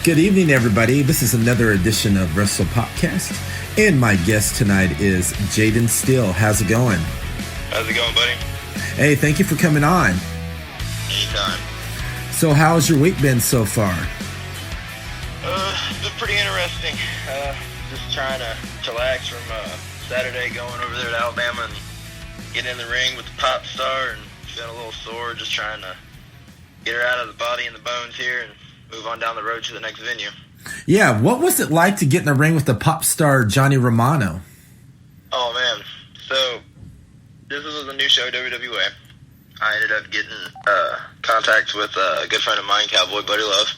Good evening, everybody. This is another edition of Wrestle Popcast, and my guest tonight is Jayden Steele. How's it going? How's it going, buddy? Hey, thank you for coming on. Anytime. So how's your week been so far? It's been pretty interesting. Just trying to chillax from Saturday, going over there to Alabama and getting in the ring with the pop star and feeling a little sore, just trying to get her out of the body and the bones here and move on down the road to the next venue. Yeah, what was it like to get in the ring with the pop star Johnny Romano? Oh, man. So, this was a new show, WWA. I ended up getting contact with a good friend of mine, Cowboy Buddy Love.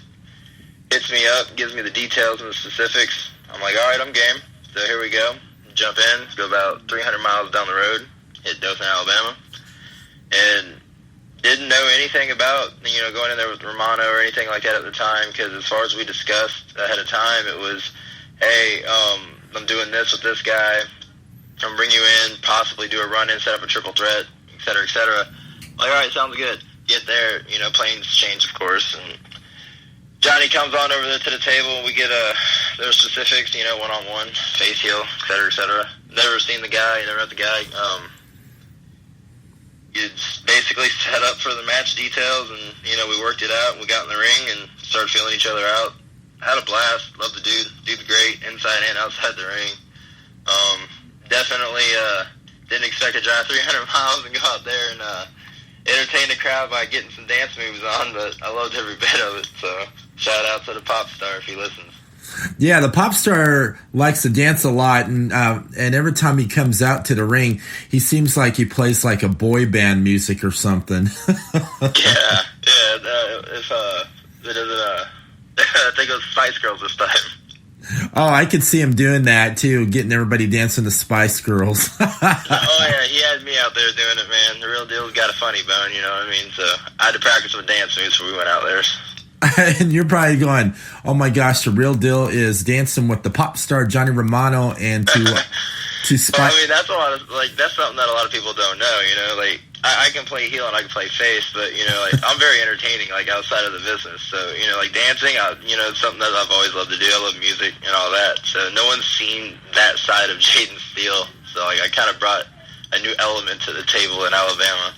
Hits me up, gives me the details and the specifics. I'm like, all right, I'm game. So here we go. Jump in, go about 300 miles down the road, hit Dothan, Alabama. And didn't know anything about, going in there with Romano or anything like that at the time, because as far as we discussed ahead of time, it was, hey, I'm doing this with this guy. I'm bring you in, possibly do a run-in, set up a triple threat, et cetera, et cetera. Like, all right, sounds good. Get there, plans change, of course, and Johnny comes on over there to the table, and we get their specifics, one-on-one, face heel, et cetera, et cetera. Never seen the guy, never met the guy. You basically set up for the match details, and, we worked it out, and we got in the ring and started feeling each other out. Had a blast. Love the dude. Dude's great, inside and outside the ring. Definitely didn't expect to drive 300 miles and go out there and entertain the crowd by getting some dance moves on, but I loved every bit of it, so shout out to the pop star if he listens. Yeah, the pop star likes to dance a lot, and every time he comes out to the ring, he seems like he plays like a boy band music or something. Yeah. I think it was Spice Girls this time. Oh, I could see him doing that too, getting everybody dancing to Spice Girls. Oh yeah, he had me out there doing it, man. The real deal's got a funny bone, you know what I mean? So I had to practice some dance moves before we went out there. And you're probably going, oh my gosh, the real deal is dancing with the pop star Johnny Romano and to Spice. Well, I mean, that's that's something that a lot of people don't know, I can play heel and I can play face, but, I'm very entertaining, outside of the business. So, dancing, it's something that I've always loved to do. I love music and all that. So no one's seen that side of Jayden Steele. So, I kind of brought a new element to the table in Alabama.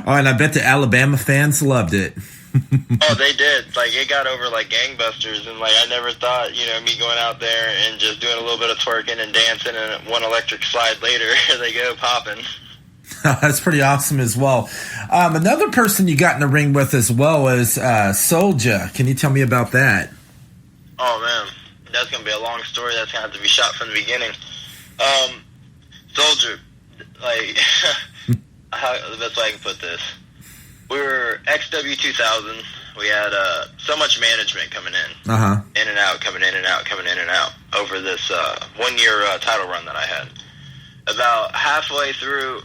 Oh, and I bet the Alabama fans loved it. Oh, they did. It got over like gangbusters, and I never thought, me going out there and just doing a little bit of twerking and dancing, and one electric slide later, here they go popping. That's pretty awesome as well. Another person you got in the ring with as well is Soulja. Can you tell me about that? Oh man, that's gonna be a long story. That's gonna have to be shot from the beginning. Soulja, the best way I can put this. We were XW2000. We had so much management coming in, in and out, coming in and out, coming in and out over this 1 year title run that I had. About halfway through,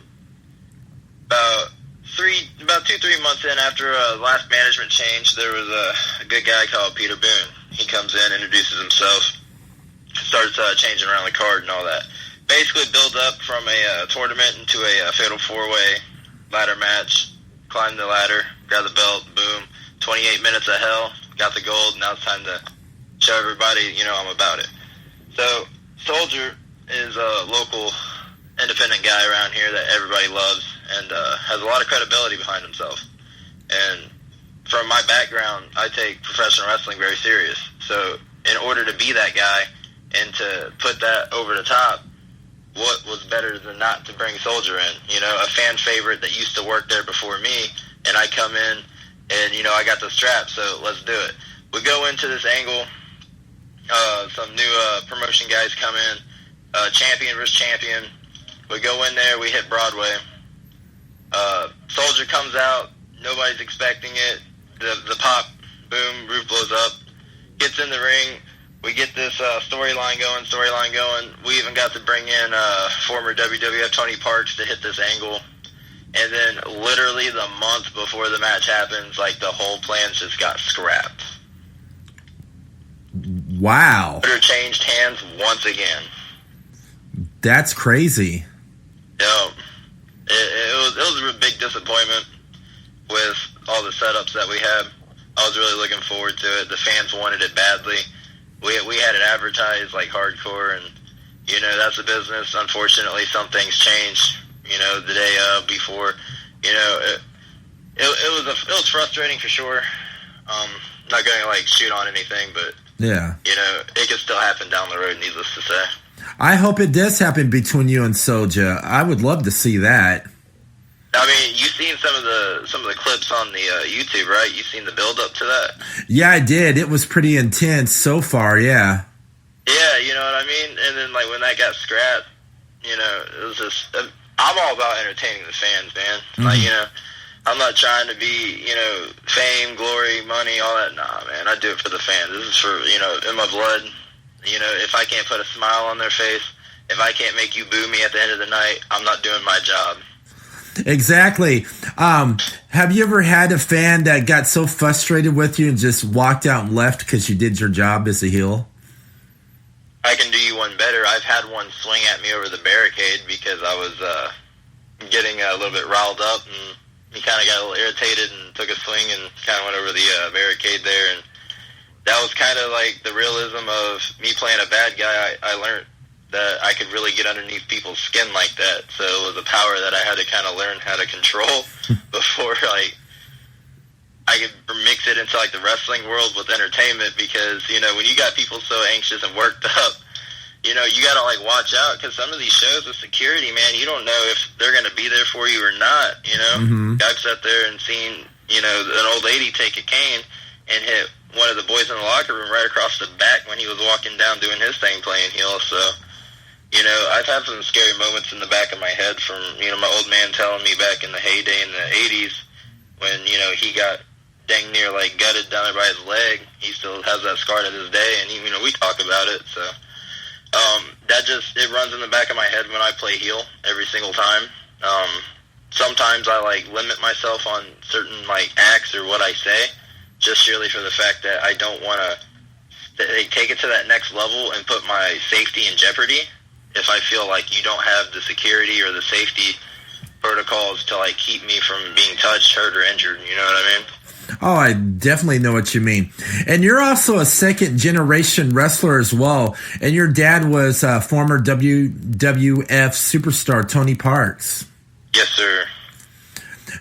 about 2-3 months in after last management change, there was a good guy called Peter Boone. He comes in, introduces himself, starts changing around the card and all that. Basically build up from a tournament into a fatal 4-way ladder match. Climbed the ladder, grabbed the belt, boom, 28 minutes of hell, got the gold. Now it's time to show everybody, I'm about it. So, Soulja is a local independent guy around here that everybody loves and has a lot of credibility behind himself. And from my background, I take professional wrestling very serious. So, in order to be that guy and to put that over the top, what was better than not to bring Soulja in? A fan favorite that used to work there before me, and I come in, and, I got the strap, so let's do it. We go into this angle, some new promotion guys come in, champion versus champion. We go in there, we hit Broadway. Soulja comes out, nobody's expecting it. The pop, boom, roof blows up, gets in the ring. We get this storyline going. We even got to bring in former WWF Tony Parks to hit this angle. And then literally the month before the match happens, the whole plan just got scrapped. Wow. Order changed hands once again. That's crazy. Yeah. It was a big disappointment with all the setups that we had. I was really looking forward to it. The fans wanted it badly. We had it advertised like hardcore, and you know, that's a business. Unfortunately, some things changed. You know, the day before. You know, it was frustrating for sure. Not going to like shoot on anything, but yeah, you know, it could still happen down the road. Needless to say. I hope it does happen between you and Soulja. I would love to see that. I mean, you've seen some of the clips on the YouTube, right? You've seen the build up to that. Yeah, I did. It was pretty intense so far. Yeah. Yeah, you know what I mean. And then like when that got scrapped, you know, it was just. I'm all about entertaining the fans, man. Mm-hmm. Like, you know, I'm not trying to be, you know, fame, glory, money, all that. Nah, man, I do it for the fans. This is for, you know, in my blood. You know, if I can't put a smile on their face, if I can't make you boo me at the end of the night, I'm not doing my job. Exactly. Have you ever had a fan that got so frustrated with you and just walked out and left because you did your job as a heel? I can do you one better. I've had one swing at me over the barricade because I was getting a little bit riled up, and he kind of got a little irritated and took a swing and kind of went over the barricade there. And that was kind of like the realism of me playing a bad guy. I learned that I could really get underneath people's skin like that. So it was a power that I had to kind of learn how to control before like I could mix it into like the wrestling world with entertainment, because, you know, when you got people so anxious and worked up, you know, you got to like watch out, because some of these shows with security, man, you don't know if they're going to be there for you or not, you know. Mm-hmm. I've sat there and seen, you know, an old lady take a cane and hit one of the boys in the locker room right across the back when he was walking down doing his thing playing heel. So, you know, I've had some scary moments in the back of my head from, you know, my old man telling me back in the heyday in the 80s when, you know, he got dang near like gutted down there by his leg. He still has that scar to this day, and you know, we talk about it. So that just, it runs in the back of my head when I play heel every single time. Sometimes I like limit myself on certain like acts or what I say, just surely for the fact that I don't want to take it to that next level and put my safety in jeopardy if I feel like you don't have the security or the safety protocols to like keep me from being touched, hurt, or injured. You know what I mean? Oh, I definitely know what you mean. And you're also a second-generation wrestler as well. And your dad was former WWF superstar Tony Parks. Yes, sir.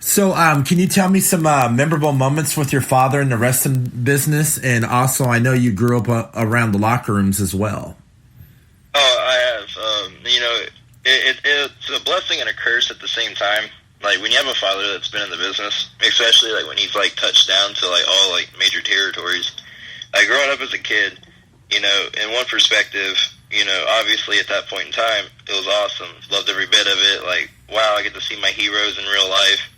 So can you tell me some memorable moments with your father in the wrestling business? And also, I know you grew up around the locker rooms as well. Oh, I have. You know, it's a blessing and a curse at the same time. Like, when you have a father that's been in the business, especially, like, when he's, like, touched down to, like, all, like, major territories. Like, growing up as a kid, you know, in one perspective, you know, obviously at that point in time, it was awesome. Loved every bit of it. Like, wow, I get to see my heroes in real life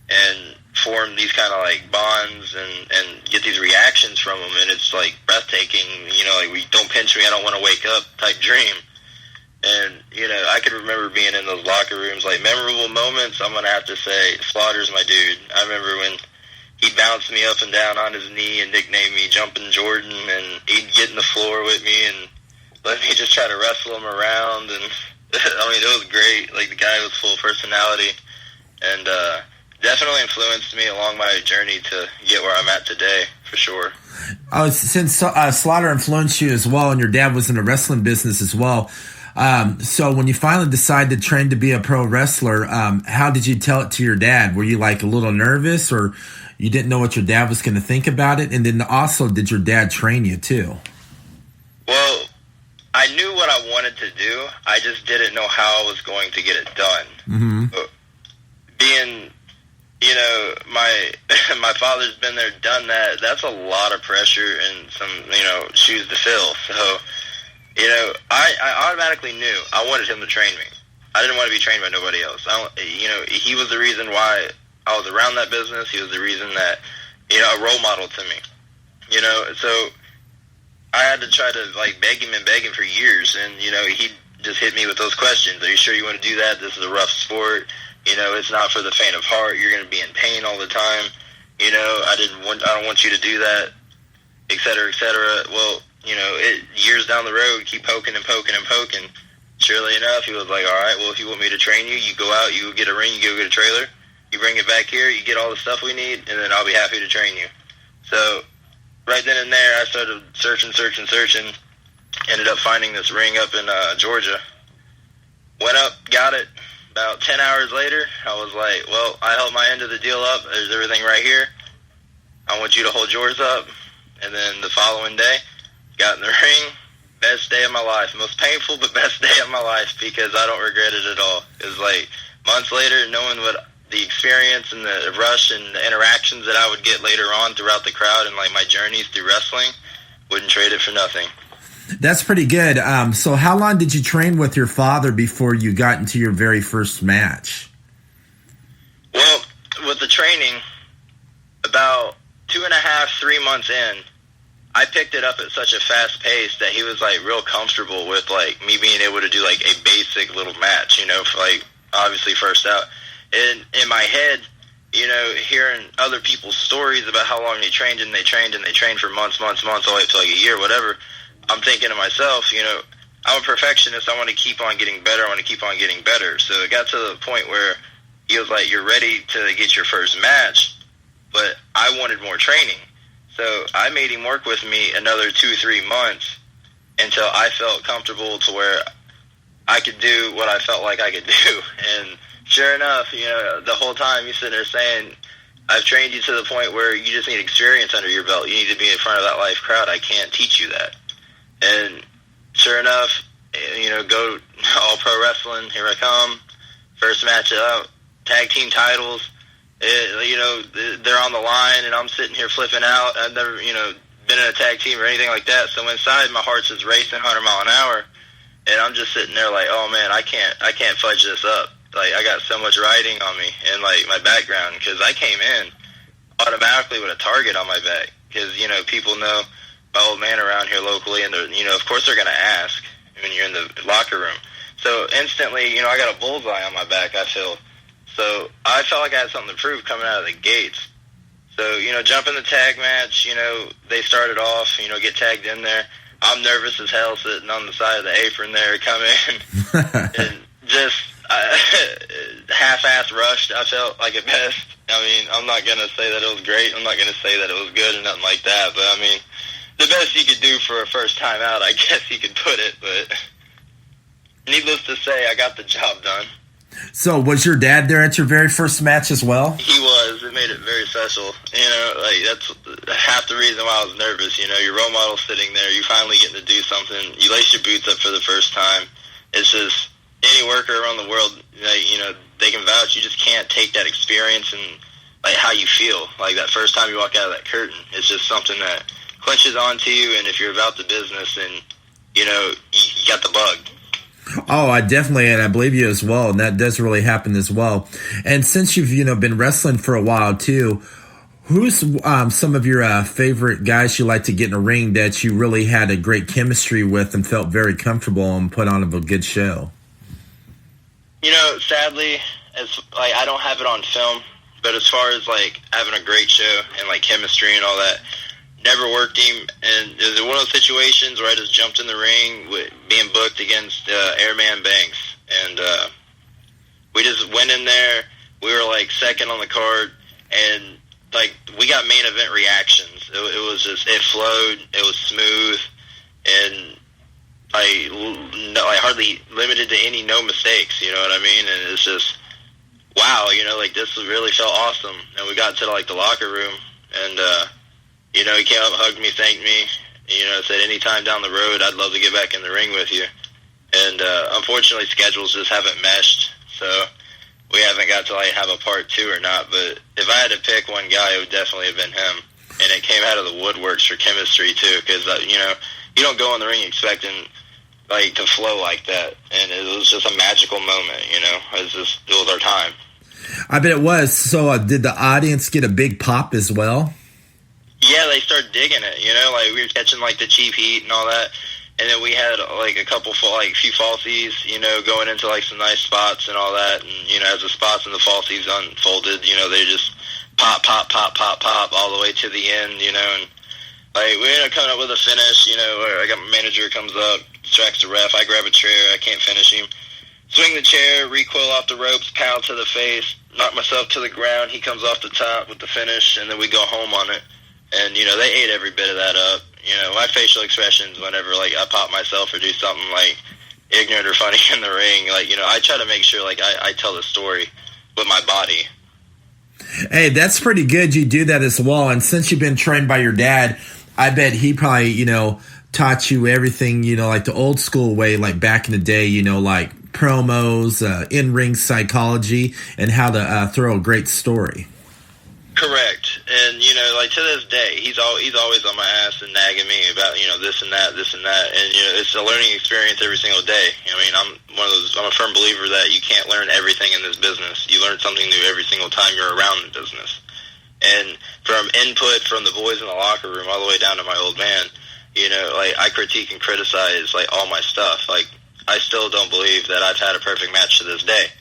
and form these kind of, like, bonds and get these reactions from them. And it's, like, breathtaking. You know, like, don't pinch me, I don't want to wake up type dream. And, you know, I could remember being in those locker rooms, like, memorable moments. I'm going to have to say, Slaughter's my dude. I remember when he bounced me up and down on his knee and nicknamed me Jumpin' Jordan, and he'd get in the floor with me and let me just try to wrestle him around. And, I mean, it was great. Like, the guy was full of personality, and definitely influenced me along my journey to get where I'm at today, for sure. Since Slaughter influenced you as well, and your dad was in the wrestling business as well, so when you finally decided to train to be a pro wrestler, how did you tell it to your dad? Were you like a little nervous, or you didn't know what your dad was going to think about it? And then also, did your dad train you too? Well, I knew what I wanted to do. I just didn't know how I was going to get it done. Mm-hmm. Being, you know, my father's been there, done that. That's a lot of pressure and some, you know, shoes to fill. So, you know, I automatically knew I wanted him to train me. I didn't want to be trained by nobody else. You know, he was the reason why I was around that business. He was the reason that, you know, a role model to me. You know, so I had to try to, like, beg him for years. And, you know, he just hit me with those questions. Are you sure you want to do that? This is a rough sport. You know, it's not for the faint of heart. You're going to be in pain all the time. You know, I don't want you to do that, et cetera, et cetera. Well, you know, years down the road, keep poking and poking and poking. Surely enough, he was like, all right, well, if you want me to train you, you go out, you get a ring, you go get a trailer, you bring it back here, you get all the stuff we need, and then I'll be happy to train you. So right then and there, I started searching. Ended up finding this ring up in Georgia. Went up, got it. About 10 hours later, I was like, well, I held my end of the deal up. There's everything right here. I want you to hold yours up. And then the following day, got in the ring. Best day of my life. Most painful, but best day of my life, because I don't regret it at all. It was like months later, knowing what the experience and the rush and the interactions that I would get later on throughout the crowd and like my journeys through wrestling, wouldn't trade it for nothing. That's pretty good. So how long did you train with your father before you got into your very first match? Well, with the training, about 2.5, 3 months in, I picked it up at such a fast pace that he was like real comfortable with like me being able to do like a basic little match, you know, for, like obviously first out. And in my head, you know, hearing other people's stories about how long they trained for months, all the way up to like a year, whatever, I'm thinking to myself, you know, I'm a perfectionist. I want to keep on getting better. So it got to the point where he was like, you're ready to get your first match, but I wanted more training. So I made him work with me another 2-3 months until I felt comfortable to where I could do what I felt like I could do. And sure enough, you know, the whole time he's sitting there saying, I've trained you to the point where you just need experience under your belt. You need to be in front of that live crowd. I can't teach you that. And sure enough, you know, go all pro wrestling. Here I come. First match up, tag team titles. You know, they're on the line, and I'm sitting here flipping out. I've never, you know, been in a tag team or anything like that. So inside, my heart's just racing 100 mile an hour, and I'm just sitting there like, oh man, I can't fudge this up. Like, I got so much riding on me and like my background, because I came in automatically with a target on my back, because you know people know my old man around here locally, and you know, of course they're gonna ask when you're in the locker room. So instantly, you know, I got a bullseye on my back, I feel. So I felt like I had something to prove coming out of the gates. So, you know, jump in the tag match, you know, they started off, you know, get tagged in there. I'm nervous as hell sitting on the side of the apron there, come in, and just half-ass rushed, I felt like at best. I mean, I'm not going to say that it was great. I'm not going to say that it was good or nothing like that. But, I mean, the best you could do for a first time out, I guess you could put it. But needless to say, I got the job done. So was your dad there at your very first match as well? He was. It made it very special. You know, like that's half the reason why I was nervous. You know, your role model sitting there, you finally getting to do something. You lace your boots up for the first time. It's just any worker around the world, like, you know, they can vouch. You just can't take that experience and like how you feel. Like that first time you walk out of that curtain, it's just something that clinches onto you. And if you're about the business, and you know, you got the bug. Oh, I definitely, and I believe you as well, and that does really happen as well. And since you've, you know, been wrestling for a while too, who's some of your favorite guys you like to get in a ring that you really had a great chemistry with and felt very comfortable and put on a good show? You know, sadly, as like I don't have it on film, but as far as like having a great show and like chemistry and all that, never worked him, and it was one of those situations where I just jumped in the ring with being booked against Airman Banks, and we just went in there. We were like second on the card, and like we got main event reactions. It was just, it flowed, it was smooth, and I hardly limited to any no mistakes. You know what I mean? And it's just wow. You know, like this really felt awesome. And we got to like the locker room, and you know, he came up, hugged me, thanked me, you know, said anytime down the road, I'd love to get back in the ring with you. And unfortunately, schedules just haven't meshed, so we haven't got to like have a part two or not. But if I had to pick one guy, it would definitely have been him. And it came out of the woodworks for chemistry too, because you know, you don't go in the ring expecting like to flow like that, and it was just a magical moment. You know, it was our time. I bet it was. So did the audience get a big pop as well? Yeah, they started digging it, you know, like we were catching like the cheap heat and all that, and then we had like a few falsies, you know, going into like some nice spots and all that, and you know, as the spots and the falsies unfolded, you know, they just pop all the way to the end, you know, and like we ended up coming up with a finish, you know, where I got my manager comes up, distracts the ref, I grab a chair, I can't finish him, swing the chair, recoil off the ropes, pound to the face, knock myself to the ground, he comes off the top with the finish, and then we go home on it. And, you know, they ate every bit of that up. You know, my facial expressions whenever, like, I pop myself or do something, like, ignorant or funny in the ring, like, you know, I try to make sure, like, I tell the story with my body. Hey, that's pretty good. You do that as well. And since you've been trained by your dad, I bet he probably, you know, taught you everything, you know, like the old school way, like back in the day, you know, like promos, in-ring psychology, and how to throw a great story. Correct. And, you know, like, to this day, he's always on my ass and nagging me about, you know, this and that. And, you know, it's a learning experience every single day. I mean, I'm a firm believer that you can't learn everything in this business. You learn something new every single time you're around the business. And from input from the boys in the locker room all the way down to my old man, you know, like, I critique and criticize, like, all my stuff. Like, I still don't believe that I've had a perfect match to this day.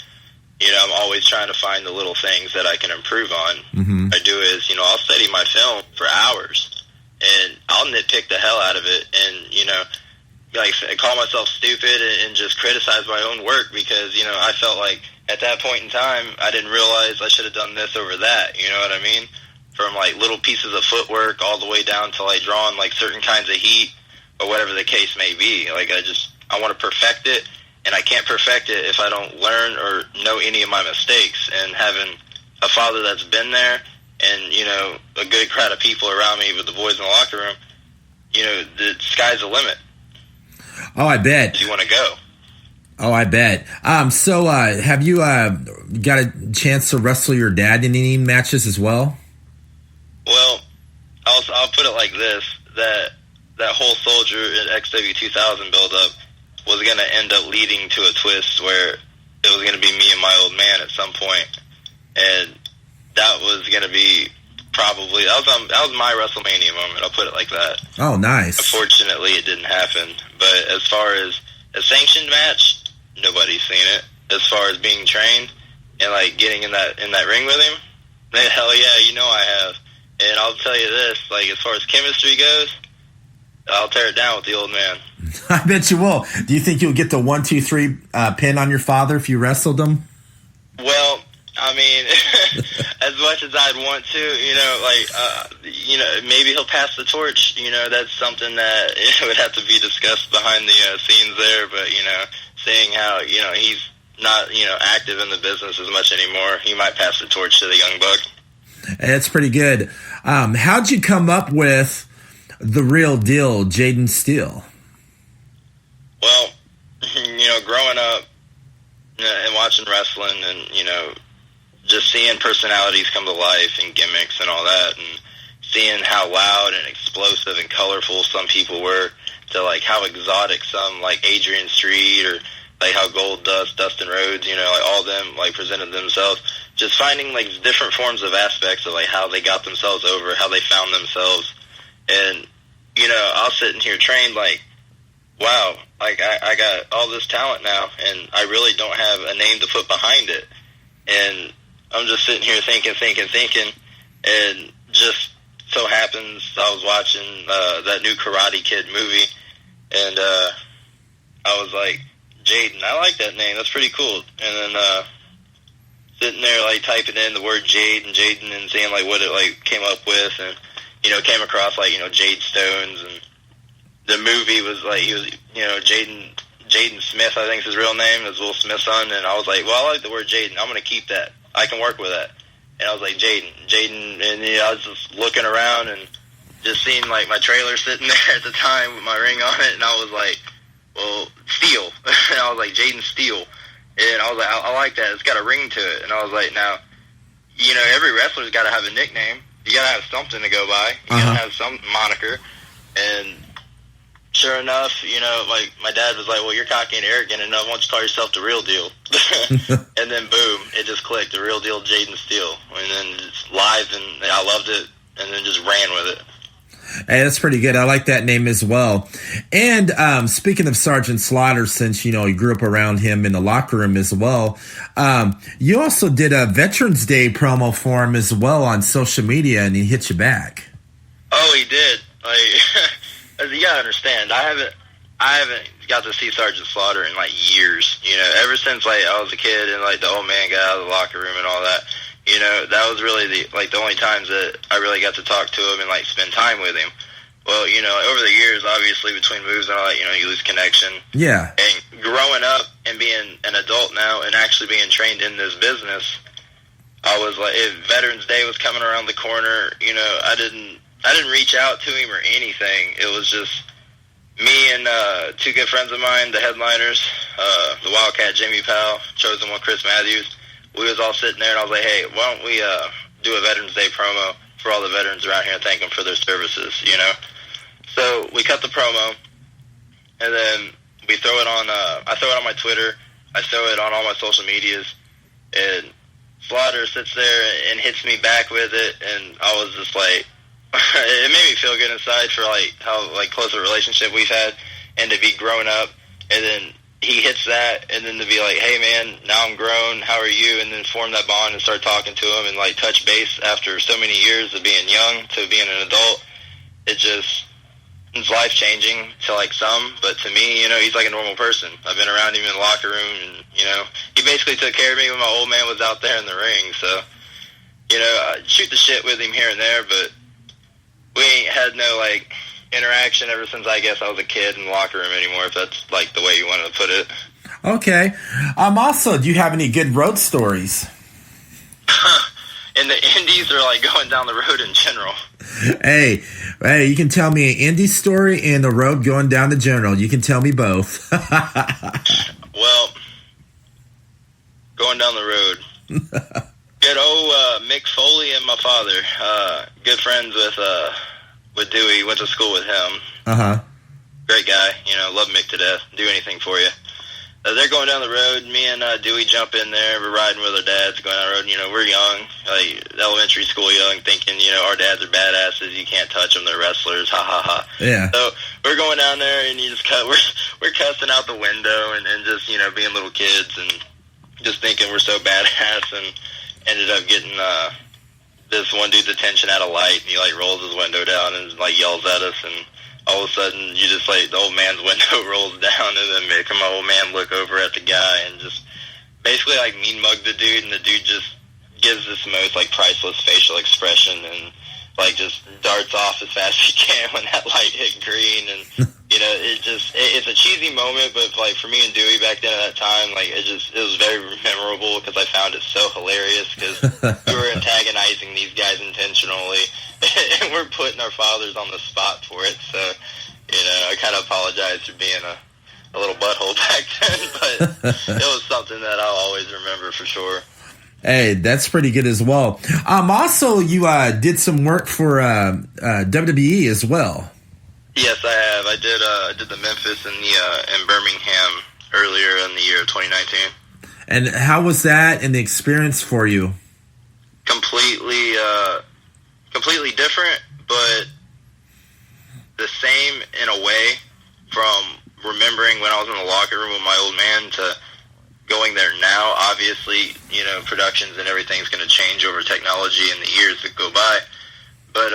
You know, I'm always trying to find the little things that I can improve on. Mm-hmm. What I do is, you know, I'll study my film for hours, and I'll nitpick the hell out of it, and, you know, like, call myself stupid and just criticize my own work because, you know, I felt like at that point in time, I didn't realize I should have done this over that, you know what I mean? From, like, little pieces of footwork all the way down to, like, drawing, like, certain kinds of heat or whatever the case may be. Like, I want to perfect it. And I can't perfect it if I don't learn or know any of my mistakes. And having a father that's been there and, you know, a good crowd of people around me with the boys in the locker room, you know, the sky's the limit. Oh, I bet. You want to go. Oh, I bet. So have you got a chance to wrestle your dad in any matches as well? Well, I'll put it like this, that whole Soldier at XW2000 build-up was going to end up leading to a twist where it was going to be me and my old man at some point. And that was going to be probably, that was my WrestleMania moment, I'll put it like that. Oh, nice. Unfortunately, it didn't happen. But as far as a sanctioned match, nobody's seen it. As far as being trained and, like, getting in that ring with him, then hell yeah, you know I have. And I'll tell you this, like, as far as chemistry goes, I'll tear it down with the old man. I bet you will. Do you think you'll get the 1, 2, 3 pin on your father if you wrestled him? Well, I mean, as much as I'd want to, you know, like, you know, maybe he'll pass the torch. You know, that's something that would have to be discussed behind the scenes there. But, you know, seeing how, you know, he's not, you know, active in the business as much anymore, he might pass the torch to the young buck. That's pretty good. How'd you come up with the real deal, Jayden Steele? Well, you know, growing up and watching wrestling and, you know, just seeing personalities come to life and gimmicks and all that, and seeing how loud and explosive and colorful some people were to, like, how exotic some, like, Adrian Street or, like, how Gold Dust, Dustin Rhodes, you know, like, all of them, like, presented themselves. Just finding, like, different forms of aspects of, like, how they got themselves over, how they found themselves. And, you know, I'll sit in here trained, like, wow, like, I got all this talent now, and I really don't have a name to put behind it. And I'm just sitting here thinking, and just so happens I was watching that new Karate Kid movie, and I was like, Jayden, I like that name, that's pretty cool. And then sitting there, like, typing in the word Jayden, and seeing, like, what it, like, came up with, and, you know, came across, like, you know, Jade Stones, and the movie was, like, he was, you know, Jaden Smith, I think is his real name, is Will Smith's son, and I was like, well, I like the word Jayden, I'm going to keep that, I can work with that. And I was like, Jayden, and, you know, I was just looking around and just seeing, like, my trailer sitting there at the time with my ring on it, and I was like, well, Steele, and I was like, Jayden Steele, and I was like, I like that, it's got a ring to it, and I was like, now, you know, every wrestler's got to have a nickname, you got to have something to go by, you got to have some moniker, and sure enough, you know, like, my dad was like, well, you're cocky and arrogant enough, why don't you call yourself the real deal? And then, boom, it just clicked, the real deal Jayden Steele. And then just live, and I loved it, and then just ran with it. Hey, that's pretty good. I like that name as well. And speaking of Sgt Slaughter, since, you know, you grew up around him in the locker room as well, you also did a Veterans Day promo for him as well on social media, and he hit you back. Oh, he did. Like, you gotta understand, I haven't got to see Sgt Slaughter in, like, years. You know, ever since, like, I was a kid and, like, the old man got out of the locker room and all that. You know, that was really the only times that I really got to talk to him and like spend time with him. Well, you know, over the years, obviously between moves and all that, you know, you lose connection. Yeah. And growing up and being an adult now and actually being trained in this business, I was like, if Veterans Day was coming around the corner, you know, I didn't reach out to him or anything. It was just me and two good friends of mine, the headliners, the Wildcat Jamie Powell, Chosen One Chris Matthews. We was all sitting there, and I was like, hey, why don't we do a Veterans Day promo for all the veterans around here and thank them for their services, you know? So we cut the promo, and then we throw it on, I throw it on my Twitter, I throw it on all my social medias, and Slaughter sits there and hits me back with it, and I was just like, it made me feel good inside for like how like close a relationship we've had, and to be grown up, and then he hits that, and then to be like, hey man, now I'm grown, how are you? And then form that bond and start talking to him and like touch base after so many years of being young to being an adult. It's life changing to like some, but to me, you know, he's like a normal person. I've been around him in the locker room, and you know, he basically took care of me when my old man was out there in the ring. So, you know, I shoot the shit with him here and there, but we ain't had no like interaction ever since I guess I was a kid in the locker room anymore, if that's like the way you wanted to put it. Okay. Also, do you have any good road stories? In the indies or like going down the road in general? Hey, you can tell me an indie story and a road going down the general. You can tell me both. Well, going down the road. Good old Mick Foley and my father. Good friends with Dewey. Went to school with him. Uh-huh. Great guy. You know, love Mick to death. Do anything for you. They're going down the road. Me and Dewey jump in there. We're riding with our dads going down the road. You know, we're young, like elementary school young, thinking, you know, our dads are badasses. You can't touch them. They're wrestlers. Ha, ha, ha. Yeah. So we're going down there, and we're cussing out the window and just, you know, being little kids and just thinking we're so badass, and ended up getting this one dude's attention at a light, and he like rolls his window down and like yells at us, and all of a sudden you just like the old man's window rolls down, and then make my old man look over at the guy and just basically like mean mug the dude, and the dude just gives this most like priceless facial expression and like just darts off as fast as he can when that light hit green. And you know, it's a cheesy moment, but like for me and Dewey back then at that time, like it was very memorable because I found it so hilarious because we were antagonizing these guys intentionally and we're putting our fathers on the spot for it. So, you know, I kind of apologize for being a little butthole back then, but it was something that I'll always remember for sure. Hey, that's pretty good as well. Also, you did some work for WWE as well. Yes, I have. I did the Memphis and the Birmingham earlier in the year of 2019. And how was that and the experience for you? Completely different, but the same in a way, from remembering when I was in the locker room with my old man to going there now. Obviously, you know, productions and everything's going to change over technology in the years that go by, but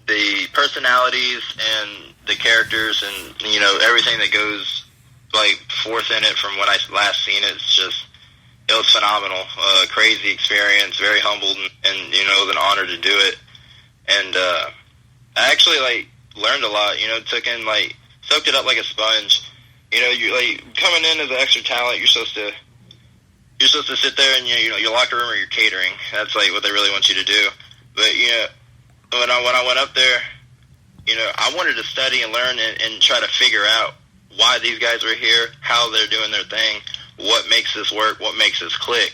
the personalities and the characters and, you know, everything that goes like forth in it from when I last seen it, it was phenomenal. Crazy experience, very humbled, and you know, it was an honor to do it. And I actually like learned a lot, you know, soaked it up like a sponge. You know, you're like coming in as an extra talent. You're supposed to sit there and you know your locker room or your catering. That's like what they really want you to do. But you know, when I went up there, you know, I wanted to study and learn and try to figure out why these guys were here, how they're doing their thing, what makes this work, what makes this click,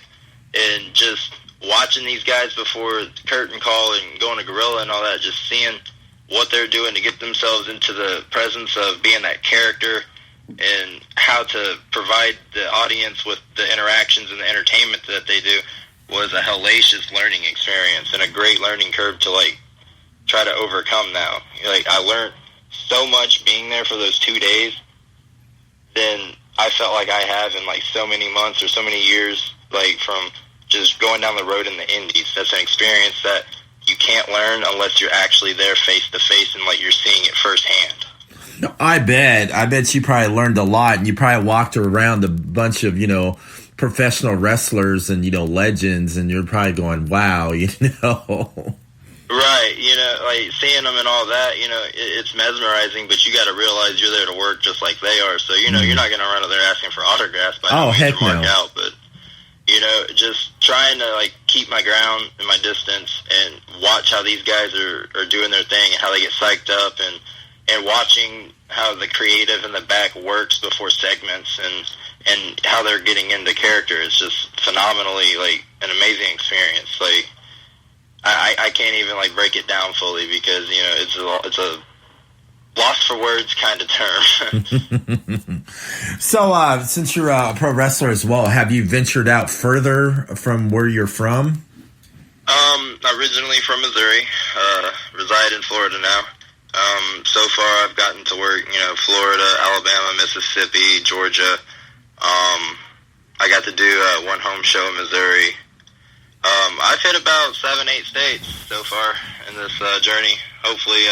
and just watching these guys before curtain call and going to Gorilla and all that, just seeing what they're doing to get themselves into the presence of being that character, and how to provide the audience with the interactions and the entertainment that they do was a hellacious learning experience and a great learning curve to like try to overcome now. Like I learned so much being there for those 2 days than I felt like I have in like so many months or so many years, like from just going down the road in the indies. That's an experience that you can't learn unless you're actually there face to face and like you're seeing it firsthand. I bet you probably learned a lot, and you probably walked around a bunch of, you know, professional wrestlers and, legends, and you're probably going, wow, Right, like seeing them and all that, it's mesmerizing, but you got to realize you're there to work just like they are. So, you're not going to run out there asking for autographs by no means or mark out, but, just trying to like keep my ground and my distance and watch how these guys are doing their thing and how they get psyched up and watching how the creative in the back works before segments and how they're getting into character is just phenomenally like an amazing experience. Like, I can't even like break it down fully because it's a lost for words kind of term. So since you're a pro wrestler as well, have you ventured out further from where you're from? Originally from Missouri, reside in Florida now. So far I've gotten to work, Florida, Alabama, Mississippi, Georgia. I got to do one home show in Missouri. I've hit about 7-8 states so far in this journey. Hopefully,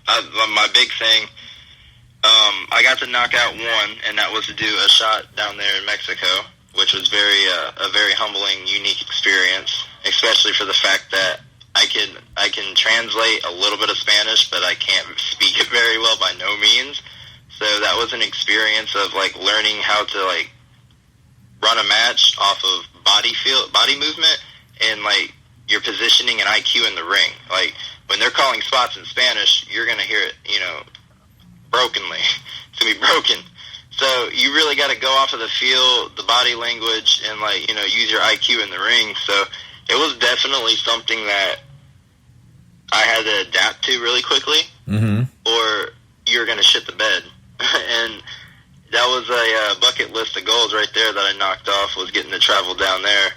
my big thing, I got to knock out one, and that was to do a shot down there in Mexico, which was a very humbling, unique experience, especially for the fact that I can translate a little bit of Spanish, but I can't speak it very well by no means. So that was an experience of like learning how to like run a match off of body movement and like your positioning and IQ in the ring. Like when they're calling spots in Spanish, you're gonna hear it, brokenly. It's gonna be broken. So you really got to go off of the feel, the body language, and like use your IQ in the ring. So it was definitely something that I had to adapt to really quickly, or you're gonna shit the bed. And that was a bucket list of goals right there that I knocked off, was getting to travel down there.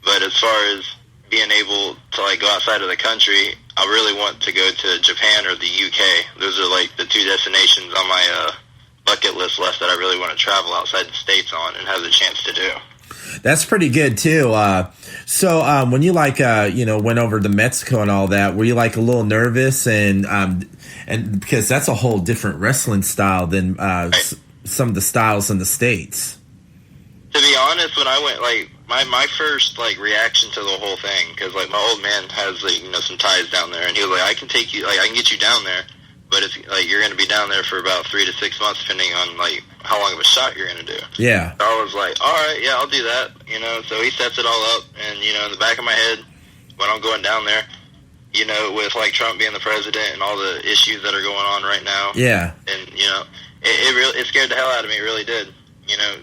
But as far as being able to like go outside of the country, I really want to go to Japan or the UK. Those are like the two destinations on my bucket list left that I really want to travel outside the States on and have the chance to do. That's pretty good too. So when you like went over to Mexico and all that, were you like a little nervous and because that's a whole different wrestling style than right. Some of the styles in the States? To be honest, when I went, like my first like reaction to the whole thing, because like my old man has like some ties down there, and he was like, I can take you, like I can get you down there, but it's like you're going to be down there for about 3 to 6 months, depending on like how long of a shot you're going to do. Yeah. So I was like, all right, yeah, I'll do that. So he sets it all up, and in the back of my head, when I'm going down there, with like Trump being the president and all the issues that are going on right now. Yeah. And it scared the hell out of me. It really did.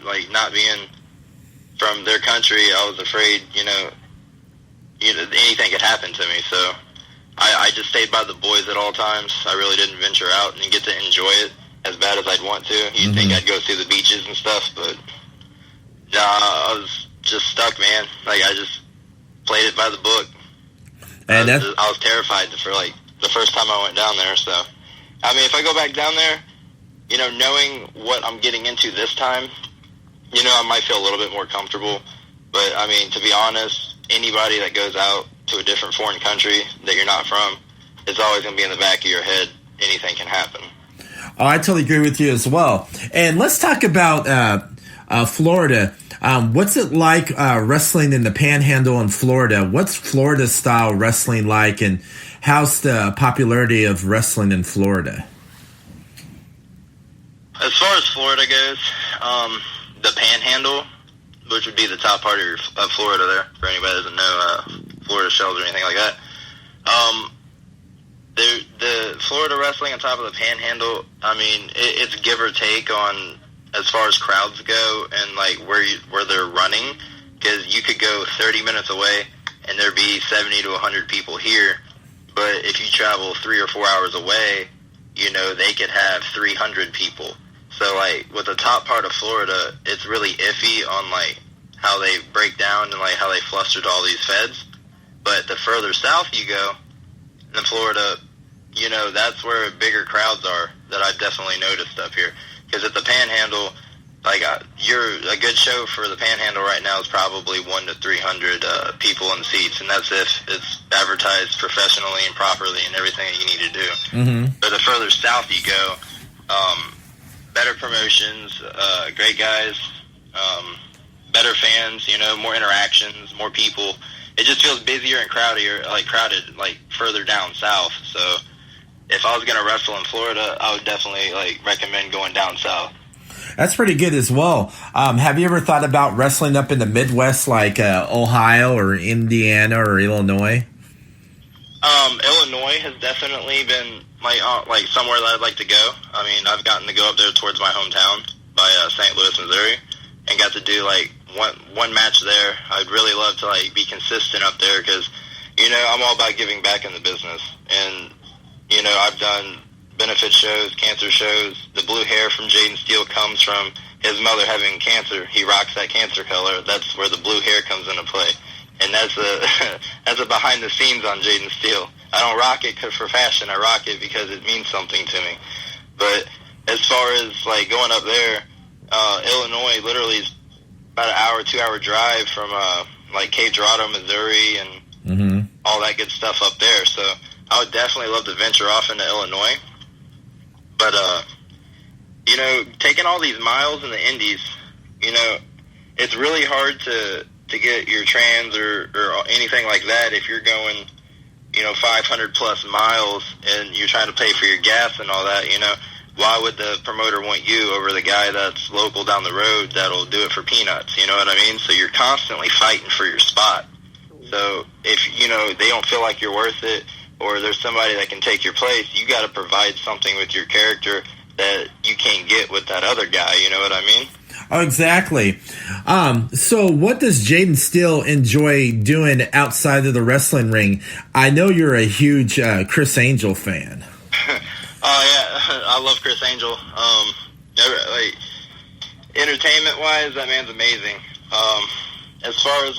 Like not being from their country, I was afraid. Anything could happen to me. So I just stayed by the boys at all times. I really didn't venture out and get to enjoy it as bad as I'd want to. You'd think I'd go see the beaches and stuff, but nah, I was just stuck, man. Like I just played it by the book. And I was terrified for like the first time I went down there. So, I mean, if I go back down there, knowing what I'm getting into this time, I might feel a little bit more comfortable. But I mean, to be honest, anybody that goes out to a different foreign country that you're not from, it's always going to be in the back of your head. Anything can happen. Oh, I totally agree with you as well. And let's talk about Florida. What's it like wrestling in the Panhandle in Florida? What's Florida style wrestling like, and how's the popularity of wrestling in Florida? As far as Florida goes, the Panhandle, which would be the top part of Florida there, for anybody that doesn't know Florida shells or anything like that. The Florida wrestling on top of the Panhandle, I mean, it's give or take on as far as crowds go and like where they're running, because you could go 30 minutes away and there'd be 70 to 100 people here, but if you travel 3 or 4 hours away, they could have 300 people. So like with the top part of Florida, it's really iffy on like how they break down and like how they fluster to all these feds. But the further south you go in Florida, that's where bigger crowds are that I've definitely noticed up here. Because at the Panhandle, like you're a good show for the Panhandle right now is probably 100 to 300 people in seats, and that's if it's advertised professionally and properly and everything that you need to do. But the further south you go, better promotions, great guys, better fans, more interactions, more people. It just feels busier and crowded, further down south. So if I was going to wrestle in Florida, I would definitely recommend going down south. That's pretty good as well. Have you ever thought about wrestling up in the Midwest, like Ohio or Indiana or Illinois? Illinois has definitely been somewhere that I'd like to go. I mean, I've gotten to go up there towards my hometown by St. Louis, Missouri, and got to do one match there. I'd really love to be consistent up there because I'm all about giving back in the business, and I've done benefit shows, cancer shows. The blue hair from Jayden Steele comes from his mother having cancer. He rocks that cancer color. That's where the blue hair comes into play. And that's a behind the scenes on Jayden Steele. I don't rock it for fashion. I rock it because it means something to me. But as far as going up there, Illinois literally is about an hour, 2-hour drive from Cape Girardeau, Missouri, and all that good stuff up there. So I would definitely love to venture off into Illinois. But taking all these miles in the Indies, it's really hard to get your trans or anything like that if you're going 500 plus miles and you're trying to pay for your gas and all that. Why would the promoter want you over the guy that's local down the road that'll do it for peanuts? You know what I mean? So you're constantly fighting for your spot. So if they don't feel like you're worth it, or there's somebody that can take your place, you got to provide something with your character that you can't get with that other guy. You know what I mean? Oh, exactly. So what does Jaden Steele enjoy doing outside of the wrestling ring? I know you're a huge Chris Angel fan. Yeah, I love Chris Angel. Entertainment-wise, that man's amazing. As far as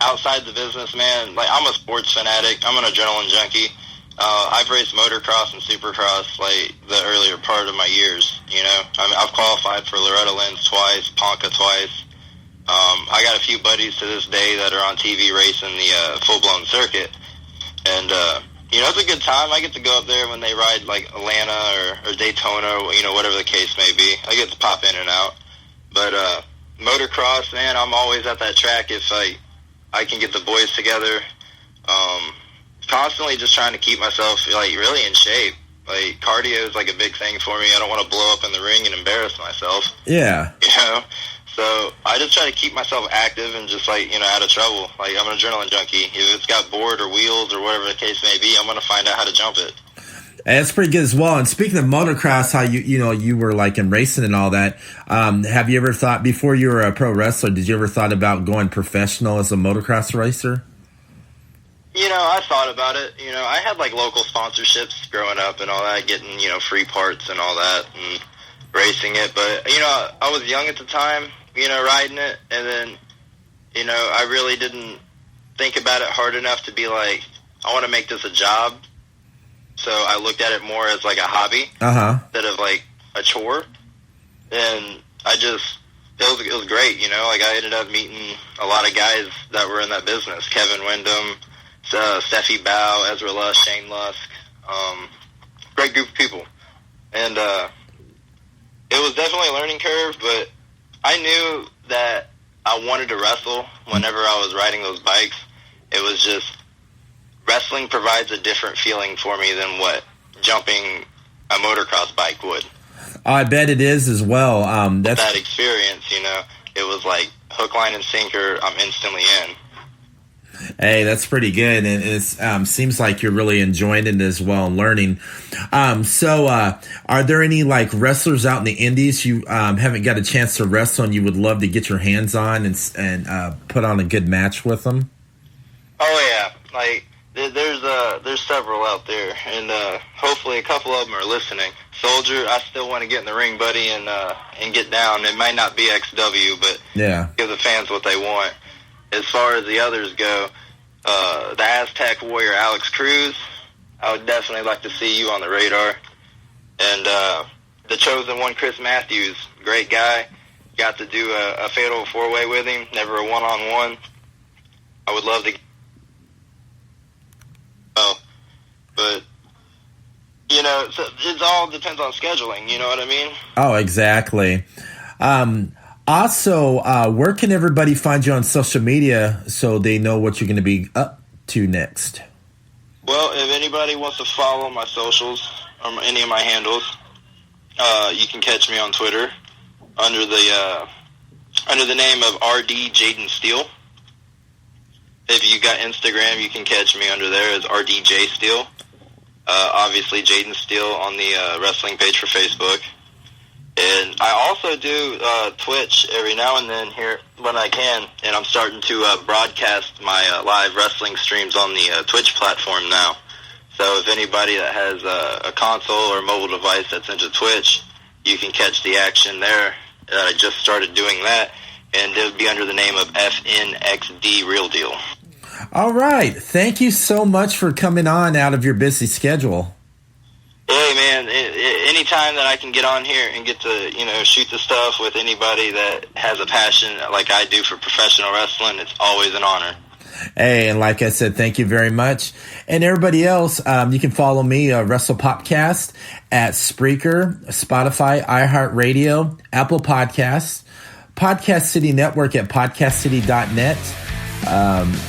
outside the business, man, I'm a sports fanatic. I'm an adrenaline junkie. I've raced motocross and supercross the earlier part of my years. I mean, I've qualified for Loretta Lynn's twice, Ponca twice. I got a few buddies to this day that are on TV racing the full-blown circuit, and it's a good time. I get to go up there when they ride Atlanta or Daytona, or whatever the case may be. I get to pop in and out. But motocross, man, I'm always at that track if I can get the boys together. Constantly just trying to keep myself really in shape. Cardio is a big thing for me. I don't want to blow up in the ring and embarrass myself. Yeah. So I just try to keep myself active and just out of trouble. I'm an adrenaline junkie. If it's got board or wheels or whatever the case may be, I'm going to find out how to jump it. And that's pretty good as well. And speaking of motocross, how you were in racing and all that, have you ever thought, before you were a pro wrestler, did you ever thought about going professional as a motocross racer? I thought about it. I had local sponsorships growing up and all that, getting free parts and all that and racing it. But I was young at the time, riding it, and then I really didn't think about it hard enough to be I want to make this a job. So I looked at it more as a hobby instead of a chore. And it was great, I ended up meeting a lot of guys that were in that business. Kevin Windham, Steffi Bow, Ezra Lusk, Shane Lusk, great group of people. And it was definitely a learning curve, but I knew that I wanted to wrestle whenever I was riding those bikes. It was just, wrestling provides a different feeling for me than what jumping a motocross bike would. I bet it is as well. That experience, it was hook, line, and sinker. I'm instantly in. Hey, that's pretty good, and it seems like you're really enjoying it as well and learning. So are there any wrestlers out in the Indies you haven't got a chance to wrestle and you would love to get your hands on and put on a good match with them? Oh yeah, there's several out there, and hopefully a couple of them are listening. Soldier, I still want to get in the ring, buddy, and get down. It might not be XW, but yeah, give the fans what they want. As far as the others go, the Aztec Warrior Alex Cruz, I would definitely like to see you on the radar. And the Chosen One, Chris Matthews, great guy. Got to do a fatal four-way with him, never a one-on-one. I would love to. But it all depends on scheduling. You know what I mean? Oh, exactly. Also, where can everybody find you on social media so they know what you're going to be up to next? Well, if anybody wants to follow my socials or any of my handles, you can catch me on Twitter under the name of RD Jayden Steele. If you got Instagram, you can catch me under there as RDJ Steele. Obviously, Jaden Steele on the wrestling page for Facebook. And I also do Twitch every now and then here when I can, and I'm starting to broadcast my live wrestling streams on the Twitch platform now. So if anybody that has a console or mobile device that's into Twitch, you can catch the action there. I just started doing that, and it'll be under the name of FNXD Real Deal. All right. Thank you so much for coming on out of your busy schedule. Hey, man, anytime that I can get on here and get to, shoot the stuff with anybody that has a passion like I do for professional wrestling, it's always an honor. Hey, and like I said, thank you very much. And everybody else, you can follow me, Wrestle Popcast, at Spreaker, Spotify, iHeartRadio, Apple Podcasts, Podcast City Network at podcastcity.net,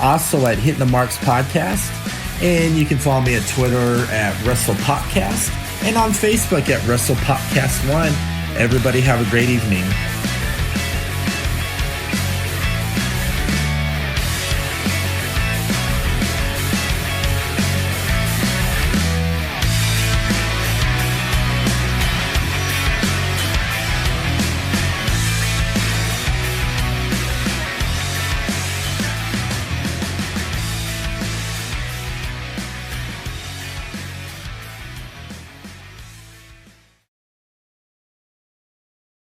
also at Hitting the Marks Podcast. And you can follow me at Twitter at Wrestle Popcast and on Facebook at Wrestle Popcast 1. Everybody have a great evening.